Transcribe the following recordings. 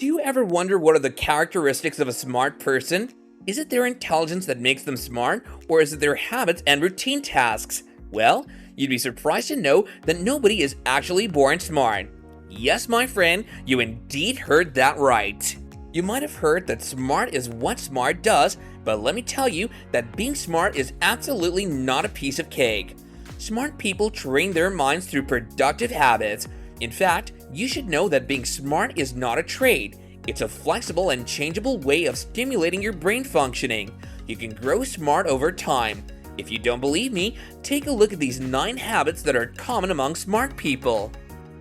Do you ever wonder what are the characteristics of a smart person? Is it their intelligence that makes them smart, or is it their habits and routine tasks? Well, you'd be surprised to know that nobody is actually born smart. Yes, my friend, you indeed heard that right. You might have heard that smart is what smart does, but let me tell you that being smart is absolutely not a piece of cake. Smart people train their minds through productive habits. In fact, you should know that being smart is not a trait. It's a flexible and changeable way of stimulating your brain functioning. You can grow smart over time. If you don't believe me, take a look at these 9 habits that are common among smart people.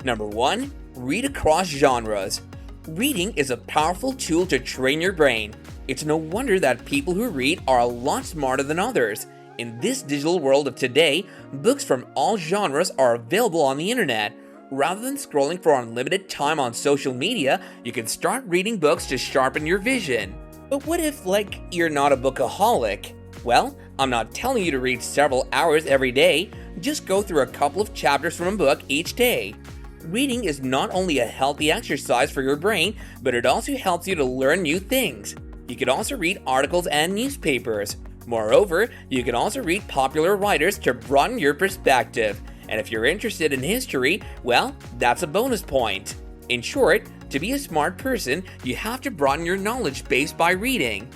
Number 1. Read across genres. Reading is a powerful tool to train your brain. It's no wonder that people who read are a lot smarter than others. In this digital world of today, books from all genres are available on the internet. Rather than scrolling for unlimited time on social media, you can start reading books to sharpen your vision. But what if, you're not a bookaholic? Well, I'm not telling you to read several hours every day, just go through a couple of chapters from a book each day. Reading is not only a healthy exercise for your brain, but it also helps you to learn new things. You can also read articles and newspapers. Moreover, you can also read popular writers to broaden your perspective. And if you're interested in history, well, that's a bonus point. In short, to be a smart person, you have to broaden your knowledge base by reading.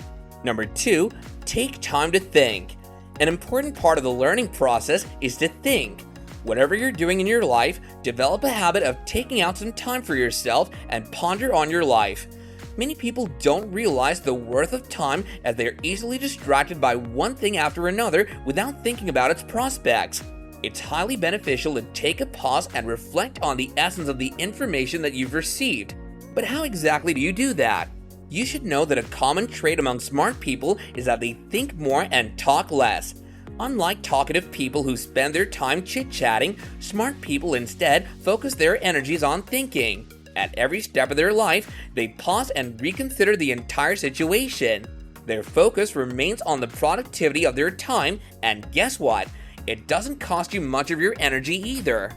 Number 2, take time to think. An important part of the learning process is to think. Whatever you're doing in your life, develop a habit of taking out some time for yourself and ponder on your life. Many people don't realize the worth of time as they're easily distracted by one thing after another without thinking about its prospects. It's highly beneficial to take a pause and reflect on the essence of the information that you've received. But how exactly do you do that? You should know that a common trait among smart people is that they think more and talk less. Unlike talkative people who spend their time chit-chatting, smart people instead focus their energies on thinking. At every step of their life, they pause and reconsider the entire situation. Their focus remains on the productivity of their time, and guess what? It doesn't cost you much of your energy either.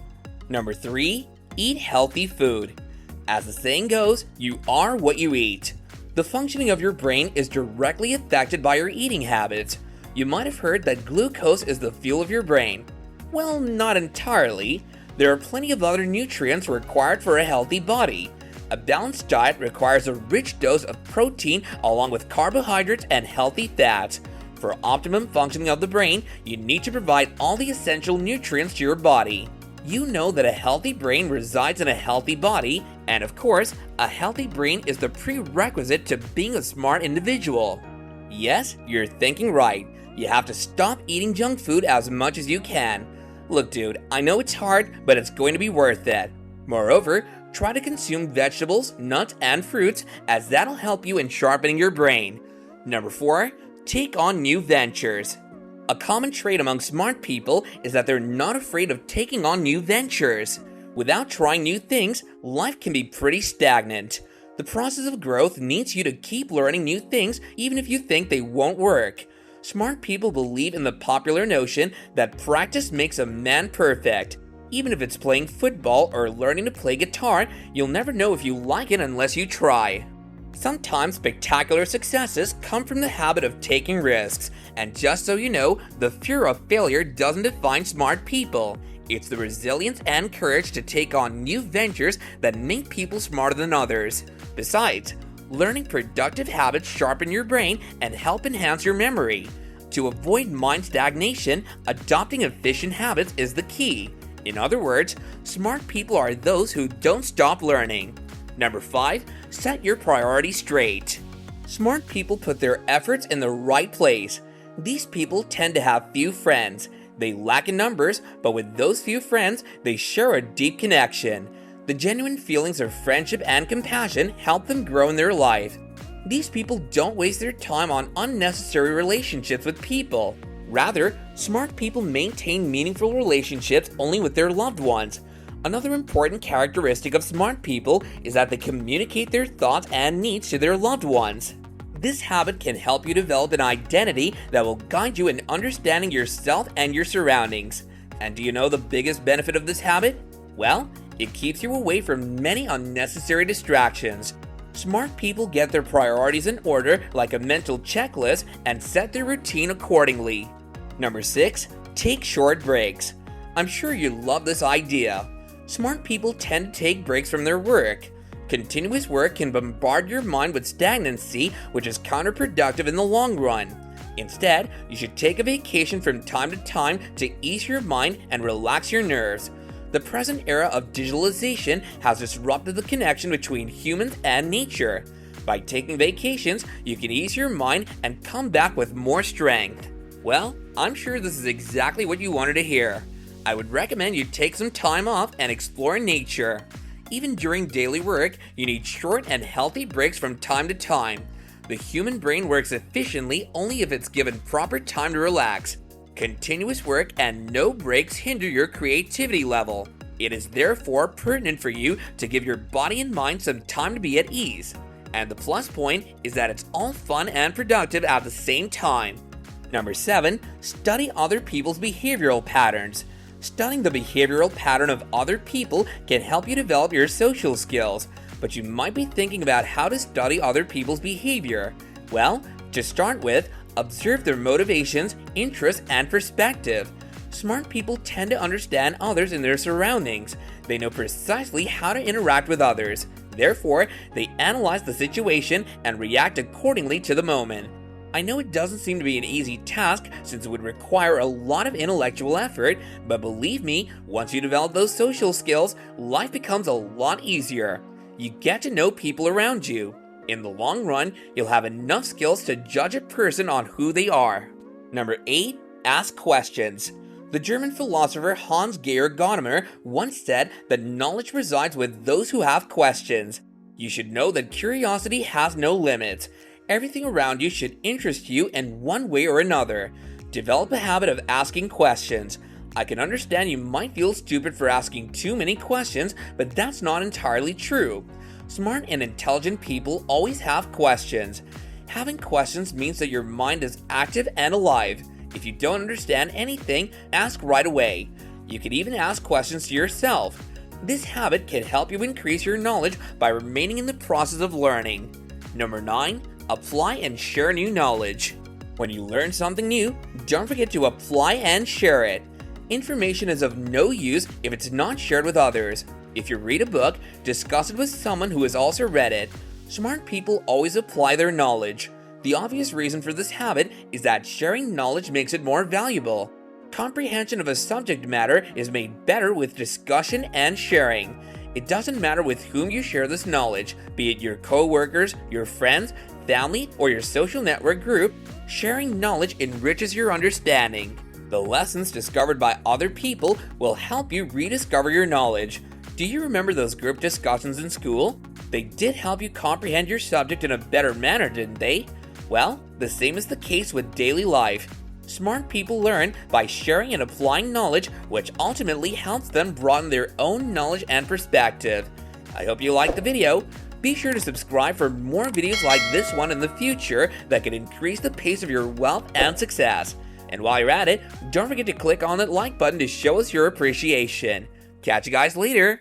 Number 3, eat healthy food. As the saying goes, you are what you eat. The functioning of your brain is directly affected by your eating habits. You might have heard that glucose is the fuel of your brain. Well, not entirely. There are plenty of other nutrients required for a healthy body. A balanced diet requires a rich dose of protein along with carbohydrates and healthy fats. For optimum functioning of the brain, you need to provide all the essential nutrients to your body. You know that a healthy brain resides in a healthy body, and of course, a healthy brain is the prerequisite to being a smart individual. Yes, you're thinking right. You have to stop eating junk food as much as you can. Look, dude, I know it's hard, but it's going to be worth it. Moreover, try to consume vegetables, nuts, and fruits, as that'll help you in sharpening your brain. Number 4, take on new ventures. A common trait among smart people is that they're not afraid of taking on new ventures. Without trying new things, life can be pretty stagnant. The process of growth needs you to keep learning new things even if you think they won't work. Smart people believe in the popular notion that practice makes a man perfect. Even if it's playing football or learning to play guitar, you'll never know if you like it unless you try. Sometimes spectacular successes come from the habit of taking risks, and just so you know, the fear of failure doesn't define smart people. It's the resilience and courage to take on new ventures that make people smarter than others. Besides, learning productive habits sharpen your brain and help enhance your memory. To avoid mind stagnation, adopting efficient habits is the key. In other words, smart people are those who don't stop learning. Number 5, set your priorities straight. Smart people put their efforts in the right place. These people tend to have few friends. They lack in numbers, but with those few friends, they share a deep connection. The genuine feelings of friendship and compassion help them grow in their life. These people don't waste their time on unnecessary relationships with people. Rather, smart people maintain meaningful relationships only with their loved ones. Another important characteristic of smart people is that they communicate their thoughts and needs to their loved ones. This habit can help you develop an identity that will guide you in understanding yourself and your surroundings. And do you know the biggest benefit of this habit? Well, it keeps you away from many unnecessary distractions. Smart people get their priorities in order like a mental checklist and set their routine accordingly. Number 6. Take short breaks. I'm sure you love this idea. Smart people tend to take breaks from their work. Continuous work can bombard your mind with stagnancy, which is counterproductive in the long run. Instead, you should take a vacation from time to time to ease your mind and relax your nerves. The present era of digitalization has disrupted the connection between humans and nature. By taking vacations, you can ease your mind and come back with more strength. Well, I'm sure this is exactly what you wanted to hear. I would recommend you take some time off and explore nature. Even during daily work, you need short and healthy breaks from time to time. The human brain works efficiently only if it's given proper time to relax. Continuous work and no breaks hinder your creativity level. It is therefore pertinent for you to give your body and mind some time to be at ease. And the plus point is that it's all fun and productive at the same time. Number 7. Study other people's behavioral patterns. Studying the behavioral pattern of other people can help you develop your social skills, but you might be thinking about how to study other people's behavior. Well, to start with, observe their motivations, interests, and perspective. Smart people tend to understand others in their surroundings. They know precisely how to interact with others. Therefore, they analyze the situation and react accordingly to the moment. I know it doesn't seem to be an easy task since it would require a lot of intellectual effort, but believe me, once you develop those social skills, life becomes a lot easier. You get to know people around you. In the long run, you'll have enough skills to judge a person on who they are. Number 8. Ask questions. The German philosopher Hans-Georg Gadamer once said that knowledge resides with those who have questions. You should know that curiosity has no limits. Everything around you should interest you in one way or another. Develop a habit of asking questions. I can understand you might feel stupid for asking too many questions, but that's not entirely true. Smart and intelligent people always have questions. Having questions means that your mind is active and alive. If you don't understand anything, ask right away. You can even ask questions to yourself. This habit can help you increase your knowledge by remaining in the process of learning. Number 9. Apply and share new knowledge. When you learn something new, don't forget to apply and share it. Information is of no use if it's not shared with others. If you read a book, discuss it with someone who has also read it. Smart people always apply their knowledge. The obvious reason for this habit is that sharing knowledge makes it more valuable. Comprehension of a subject matter is made better with discussion and sharing. It doesn't matter with whom you share this knowledge, be it your co-workers, your friends, family, or your social network group. Sharing knowledge enriches your understanding. The lessons discovered by other people will help you rediscover your knowledge. Do you remember those group discussions in school? They did help you comprehend your subject in a better manner, didn't they? Well, the same is the case with daily life. Smart people learn by sharing and applying knowledge, which ultimately helps them broaden their own knowledge and perspective. I hope you liked the video. Be sure to subscribe for more videos like this one in the future that can increase the pace of your wealth and success. And while you're at it, don't forget to click on that like button to show us your appreciation. Catch you guys later.